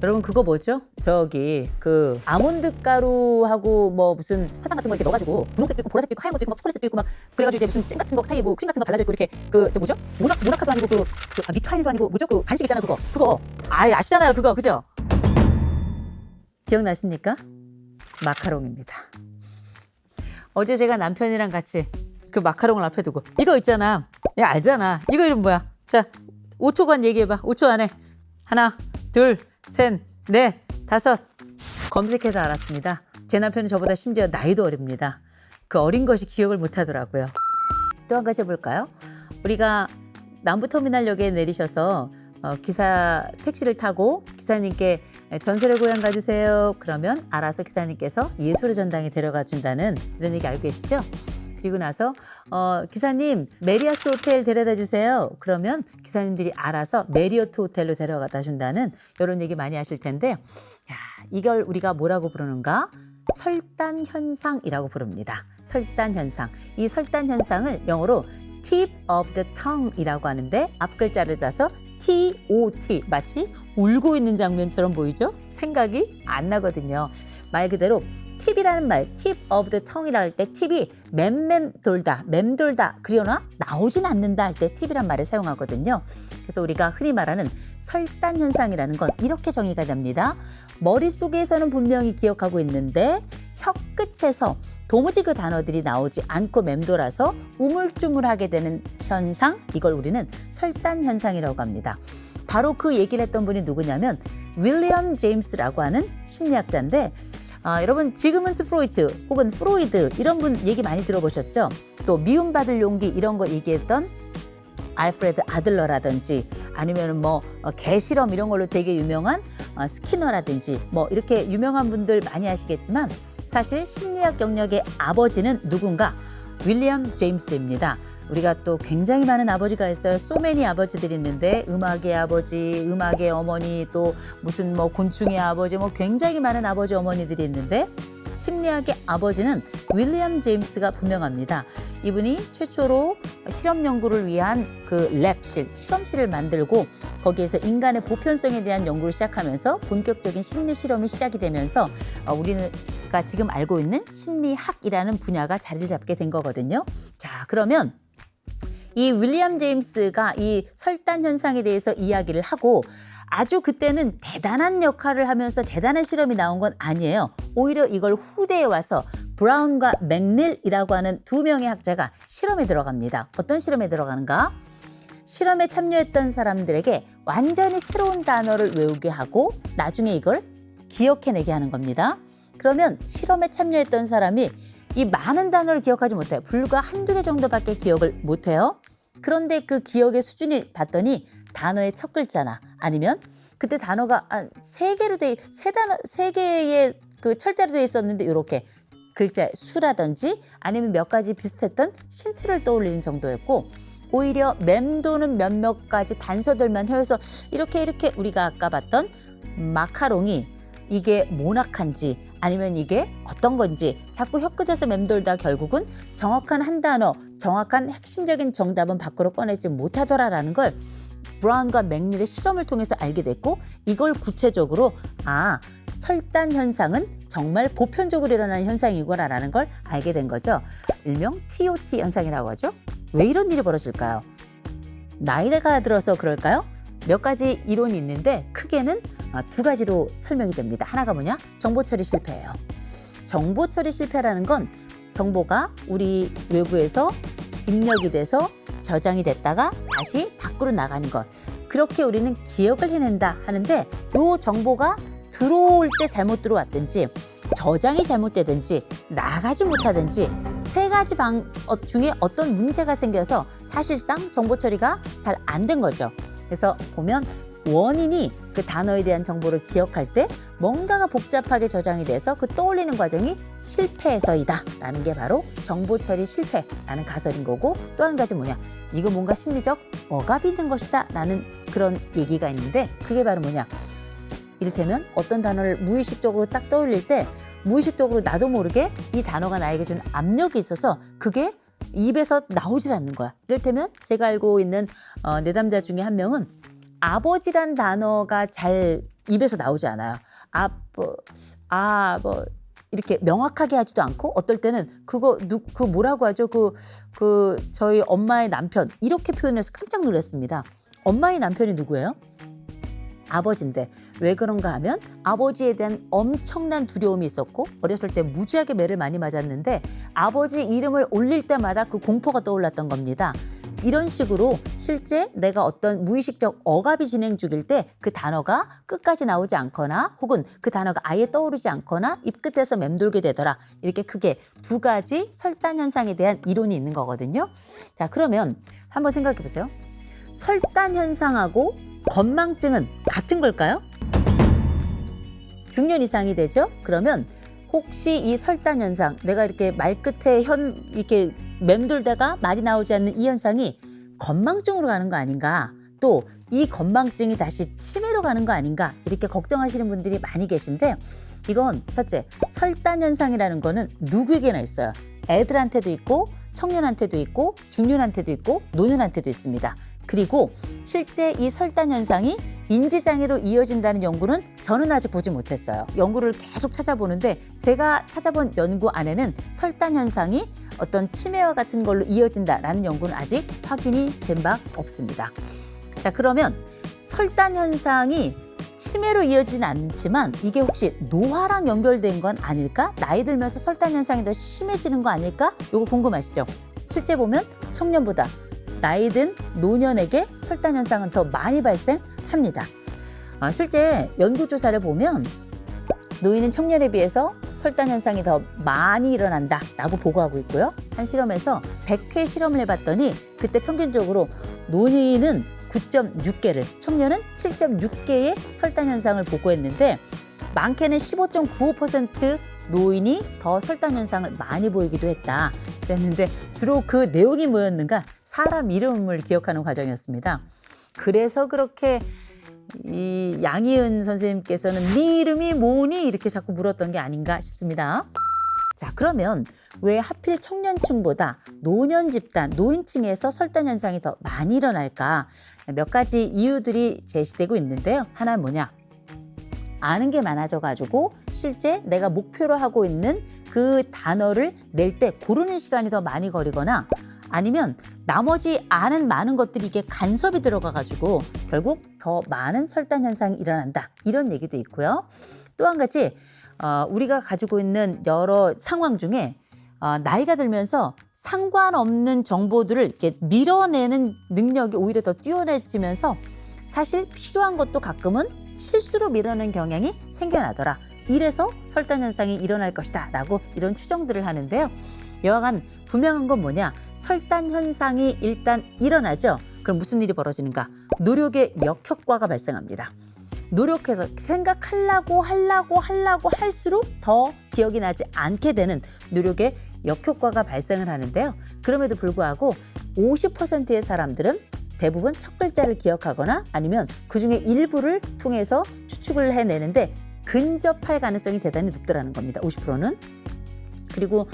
여러분 그거 뭐죠? 저기 그 아몬드 가루하고 뭐 무슨 사탕 같은 거 이렇게 넣어가지고 분홍색도 있고 보라색도 있고 하얀 것도 있고 막 초콜릿도 있고 막 그래가지고 이제 무슨 잼 같은 거 사이에 뭐 크림 같은 거 발라져 있고 이렇게 저 뭐죠? 모나카도 아니고 미카엘도 아니고 뭐죠? 그 간식 있잖아 그거 아시잖아요 그거 그죠? 기억나십니까? 마카롱입니다. 어제 제가 남편이랑 같이 그 마카롱을 앞에 두고 이거 있잖아. 야 알잖아. 이거 이름 뭐야? 자 5초간 얘기해봐. 5초 안에 하나 둘 셋 넷 다섯 검색해서 알았습니다. 제 남편은 저보다 심지어 나이도 어립니다. 그 어린 것이 기억을 못하더라고요. 또 한 가지 해볼까요? 우리가 남부터미널역에 내리셔서 기사 택시를 타고 기사님께 전설의 고향 가주세요. 그러면 알아서 기사님께서 예술의 전당에 데려가 준다는 이런 얘기 알고 계시죠? 그리고 나서 기사님 메리아스 호텔 데려다 주세요. 그러면 기사님들이 알아서 메리어트 호텔로 데려가다 준다는 이런 얘기 많이 하실 텐데 야, 이걸 우리가 뭐라고 부르는가? 설단 현상이라고 부릅니다. 설단 현상. 이 설단 현상을 영어로 tip of the tongue이라고 하는데 앞 글자를 따서 TOT 마치 울고 있는 장면처럼 보이죠? 생각이 안 나거든요. 말 그대로 팁이라는 말, tip of the tongue이라 할 때 팁이 맴돌다 그러나 나오진 않는다 할 때 팁이란 말을 사용하거든요. 그래서 우리가 흔히 말하는 설단 현상이라는 건 이렇게 정의가 됩니다. 머릿속에서는 분명히 기억하고 있는데 혀 끝에서 도무지 그 단어들이 나오지 않고 맴돌아서 우물쭈물하게 되는 현상, 이걸 우리는 설단 현상이라고 합니다. 바로 그 얘기를 했던 분이 누구냐면 윌리엄 제임스라고 하는 심리학자인데 여러분 지그문트 프로이트 혹은 프로이드 이런 분 얘기 많이 들어보셨죠? 또 미움받을 용기 이런 거 얘기했던 알프레드 아들러라든지 아니면 뭐 개실험 이런 걸로 되게 유명한 스키너라든지 뭐 이렇게 유명한 분들 많이 아시겠지만 사실 심리학 영역의 아버지는 누군가? 윌리엄 제임스입니다. 우리가 또 굉장히 많은 아버지가 있어요. 소매니 아버지들이 있는데 음악의 아버지, 음악의 어머니, 또 무슨 뭐 곤충의 아버지, 뭐 굉장히 많은 아버지 어머니들이 있는데 심리학의 아버지는 윌리엄 제임스가 분명합니다. 이분이 최초로 실험 연구를 위한 그 랩실, 실험실을 만들고 거기에서 인간의 보편성에 대한 연구를 시작하면서 본격적인 심리 실험이 시작이 되면서 우리가 지금 알고 있는 심리학이라는 분야가 자리를 잡게 된 거거든요. 자, 그러면 이 윌리엄 제임스가 이 설단 현상에 대해서 이야기를 하고 아주 그때는 대단한 역할을 하면서 대단한 실험이 나온 건 아니에요. 오히려 이걸 후대에 와서 브라운과 맥닐이라고 하는 두 명의 학자가 실험에 들어갑니다. 어떤 실험에 들어가는가? 실험에 참여했던 사람들에게 완전히 새로운 단어를 외우게 하고 나중에 이걸 기억해내게 하는 겁니다. 그러면 실험에 참여했던 사람이 이 많은 단어를 기억하지 못해요. 불과 한두 개 정도밖에 기억을 못해요. 그런데 그 기억의 수준이 봤더니 단어의 첫 글자나 아니면 그때 단어가 세 개의 그 철자로 되어 있었는데 이렇게 글자의 수라든지 아니면 몇 가지 비슷했던 힌트를 떠올리는 정도였고 오히려 맴도는 몇몇 가지 단서들만 해서 이렇게 우리가 아까 봤던 마카롱이 이게 모나카인지 아니면 이게 어떤 건지 자꾸 혀끝에서 맴돌다 결국은 정확한 한 단어, 정확한 핵심적인 정답은 밖으로 꺼내지 못하더라라는 걸 브라운과 맥닐의 실험을 통해서 알게 됐고 이걸 구체적으로 설단 현상은 정말 보편적으로 일어나는 현상이구나라는 걸 알게 된 거죠. 일명 TOT 현상이라고 하죠. 왜 이런 일이 벌어질까요? 나이가 들어서 그럴까요? 몇 가지 이론이 있는데 크게는 두 가지로 설명이 됩니다. 하나가 뭐냐? 정보 처리 실패예요. 정보 처리 실패라는 건 정보가 우리 외부에서 입력이 돼서 저장이 됐다가 다시 밖으로 나가는 것. 그렇게 우리는 기억을 해낸다 하는데 이 정보가 들어올 때 잘못 들어왔든지 저장이 잘못되든지 나가지 못하든지 세 가지 중에 어떤 문제가 생겨서 사실상 정보 처리가 잘 안 된 거죠. 그래서 보면 원인이 그 단어에 대한 정보를 기억할 때 뭔가가 복잡하게 저장이 돼서 그 떠올리는 과정이 실패해서이다 라는 게 바로 정보 처리 실패라는 가설인 거고 또 한 가지 뭐냐 이거 뭔가 심리적 억압이 있는 것이다 라는 그런 얘기가 있는데 그게 바로 뭐냐 이를테면 어떤 단어를 무의식적으로 딱 떠올릴 때 무의식적으로 나도 모르게 이 단어가 나에게 준 압력이 있어서 그게 입에서 나오질 않는 거야. 이를테면 제가 알고 있는 내담자 중에 한 명은 아버지란 단어가 잘 입에서 나오지 않아요. 뭐 이렇게 명확하게 하지도 않고 어떨 때는 그거 뭐라고 하죠? 저희 엄마의 남편 이렇게 표현해서 깜짝 놀랐습니다. 엄마의 남편이 누구예요? 아버지인데 왜 그런가 하면 아버지에 대한 엄청난 두려움이 있었고 어렸을 때 무지하게 매를 많이 맞았는데 아버지 이름을 올릴 때마다 그 공포가 떠올랐던 겁니다. 이런 식으로 실제 내가 어떤 무의식적 억압이 진행 중일 때 그 단어가 끝까지 나오지 않거나 혹은 그 단어가 아예 떠오르지 않거나 입 끝에서 맴돌게 되더라. 이렇게 크게 두 가지 설단 현상에 대한 이론이 있는 거거든요. 자, 그러면 한번 생각해 보세요. 설단 현상하고 건망증은 같은 걸까요? 중년 이상이 되죠? 그러면 혹시 이 설단 현상, 내가 이렇게 말끝에 이렇게 맴돌다가 말이 나오지 않는 이 현상이 건망증으로 가는 거 아닌가? 또 이 건망증이 다시 치매로 가는 거 아닌가? 이렇게 걱정하시는 분들이 많이 계신데 이건 첫째, 설단 현상이라는 거는 누구에게나 있어요. 애들한테도 있고 청년한테도 있고 중년한테도 있고 노년한테도 있습니다. 그리고 실제 이 설단 현상이 인지장애로 이어진다는 연구는 저는 아직 보지 못했어요. 연구를 계속 찾아보는데 제가 찾아본 연구 안에는 설단 현상이 어떤 치매와 같은 걸로 이어진다라는 연구는 아직 확인이 된 바 없습니다. 자, 그러면 설단 현상이 치매로 이어지진 않지만 이게 혹시 노화랑 연결된 건 아닐까? 나이 들면서 설단 현상이 더 심해지는 거 아닐까? 이거 궁금하시죠? 실제 보면 청년보다 나이 든 노년에게 설단 현상은 더 많이 발생합니다. 실제 연구조사를 보면 노인은 청년에 비해서 설단 현상이 더 많이 일어난다라고 보고하고 있고요. 한 실험에서 100회 실험을 해봤더니 그때 평균적으로 노인은 9.6개를, 청년은 7.6개의 설단 현상을 보고했는데 많게는 15.95% 노인이 더 설단 현상을 많이 보이기도 했다. 그랬는데 주로 그 내용이 뭐였는가? 사람 이름을 기억하는 과정이었습니다. 그래서 그렇게 이 양희은 선생님께서는 네 이름이 뭐니? 이렇게 자꾸 물었던 게 아닌가 싶습니다. 자, 그러면 왜 하필 청년층보다 노년 집단, 노인층에서 설단 현상이 더 많이 일어날까? 몇 가지 이유들이 제시되고 있는데요. 하나는 뭐냐? 아는 게 많아져가지고 실제 내가 목표로 하고 있는 그 단어를 낼 때 고르는 시간이 더 많이 걸리거나 아니면 나머지 아는 많은 것들이 이게 간섭이 들어가가지고 결국 더 많은 설단 현상이 일어난다. 이런 얘기도 있고요. 또 한 가지 우리가 가지고 있는 여러 상황 중에 나이가 들면서 상관없는 정보들을 이렇게 밀어내는 능력이 오히려 더 뛰어나지면서 사실 필요한 것도 가끔은 실수로 밀어내는 경향이 생겨나더라. 이래서 설단 현상이 일어날 것이다 라고 이런 추정들을 하는데요. 여하간 분명한 건 뭐냐? 설단 현상이 일단 일어나죠. 그럼 무슨 일이 벌어지는가? 노력의 역효과가 발생합니다. 노력해서 생각하려고 할수록 더 기억이 나지 않게 되는 노력의 역효과가 발생을 하는데요. 그럼에도 불구하고 50%의 사람들은 대부분 첫 글자를 기억하거나 아니면 그중에 일부를 통해서 추측을 해내는데 근접할 가능성이 대단히 높더라는 겁니다. 50%는. 그리고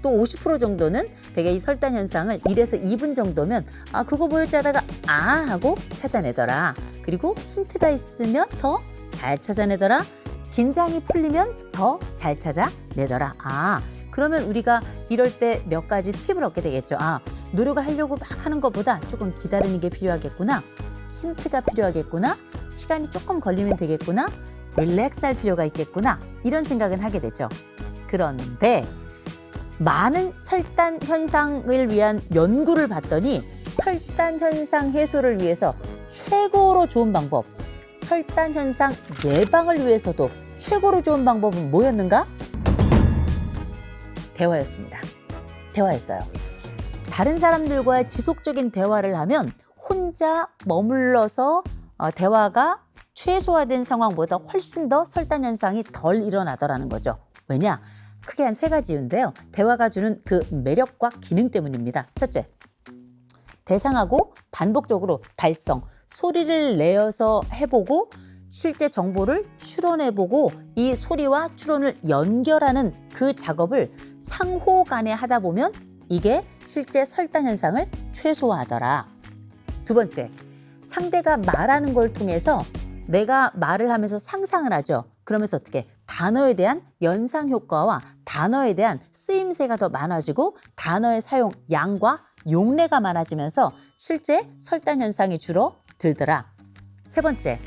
또 50% 정도는 되게 이 설단 현상을 1에서 2분 정도면 그거 뭐였지 하다가 하고 찾아내더라. 그리고 힌트가 있으면 더 잘 찾아내더라. 긴장이 풀리면 더 잘 찾아내더라. 그러면 우리가 이럴 때 몇 가지 팁을 얻게 되겠죠. 노력을 하려고 막 하는 것보다 조금 기다리는 게 필요하겠구나. 힌트가 필요하겠구나. 시간이 조금 걸리면 되겠구나. 릴렉스할 필요가 있겠구나. 이런 생각을 하게 되죠. 그런데 많은 설단 현상을 위한 연구를 봤더니 설단 현상 해소를 위해서 최고로 좋은 방법, 설단 현상 예방을 위해서도 최고로 좋은 방법은 뭐였는가? 대화였습니다. 대화였어요. 다른 사람들과의 지속적인 대화를 하면 혼자 머물러서 대화가 최소화된 상황보다 훨씬 더 설단 현상이 덜 일어나더라는 거죠. 왜냐? 크게 한 3가지 이유인데요. 대화가 주는 그 매력과 기능 때문입니다. 첫째, 대상하고 반복적으로 발성, 소리를 내어서 해보고 실제 정보를 추론해보고 이 소리와 추론을 연결하는 그 작업을 상호 간에 하다 보면 이게 실제 설단 현상을 최소화하더라. 두 번째, 상대가 말하는 걸 통해서 내가 말을 하면서 상상을 하죠. 그러면서 어떻게 단어에 대한 연상 효과와 단어에 대한 쓰임새가 더 많아지고 단어의 사용 양과 용례가 많아지면서 실제 설단 현상이 줄어들더라. 세 번째,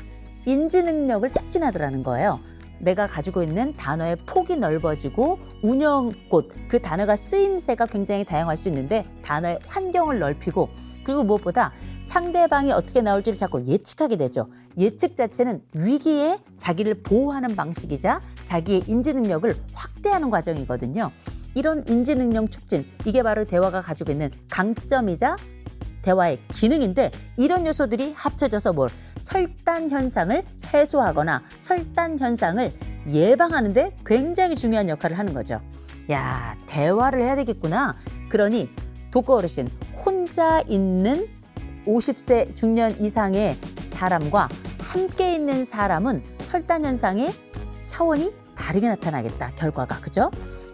인지 능력을 촉진하더라는 거예요. 내가 가지고 있는 단어의 폭이 넓어지고 운영꽃, 그 단어가 쓰임새가 굉장히 다양할 수 있는데 단어의 환경을 넓히고, 그리고 무엇보다 상대방이 어떻게 나올지를 자꾸 예측하게 되죠. 예측 자체는 위기에 자기를 보호하는 방식이자 자기의 인지 능력을 확대하는 과정이거든요. 이런 인지 능력 촉진, 이게 바로 대화가 가지고 있는 강점이자 대화의 기능인데, 이런 요소들이 합쳐져서 설단 현상을 해소하거나 설단 현상을 예방하는 데 굉장히 중요한 역할을 하는 거죠. 야, 대화를 해야 되겠구나. 그러니 독거 어르신, 혼자 있는 50세 중년 이상의 사람과 함께 있는 사람은 설단 현상의 차원이 다르게 나타나겠다, 결과가. 그죠?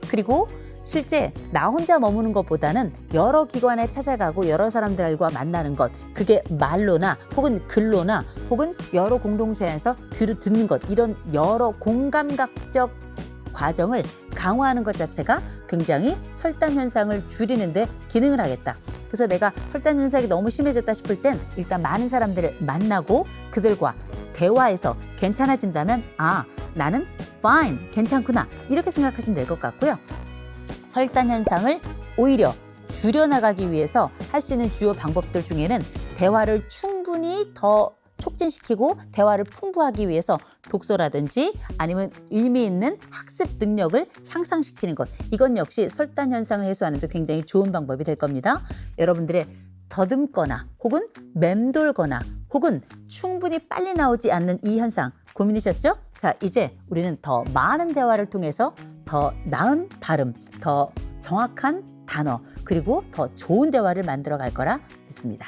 그리고 실제 나 혼자 머무는 것보다는 여러 기관에 찾아가고 여러 사람들과 만나는 것, 그게 말로나 혹은 글로나 혹은 여러 공동체에서 귀로 듣는 것, 이런 여러 공감각적 과정을 강화하는 것 자체가 굉장히 설단 현상을 줄이는 데 기능을 하겠다. 그래서 내가 설단 현상이 너무 심해졌다 싶을 땐 일단 많은 사람들을 만나고 그들과 대화해서 괜찮아진다면, 아, 나는 fine, 괜찮구나, 이렇게 생각하시면 될 것 같고요. 설단 현상을 오히려 줄여나가기 위해서 할 수 있는 주요 방법들 중에는 대화를 충분히 더 촉진시키고 대화를 풍부하기 위해서 독서라든지 아니면 의미 있는 학습 능력을 향상시키는 것, 이건 역시 설단 현상을 해소하는 데 굉장히 좋은 방법이 될 겁니다. 여러분들의 더듬거나 혹은 맴돌거나 혹은 충분히 빨리 나오지 않는 이 현상 고민이셨죠? 자, 이제 우리는 더 많은 대화를 통해서 더 나은 발음, 더 정확한 단어, 그리고 더 좋은 대화를 만들어 갈 거라 믿습니다.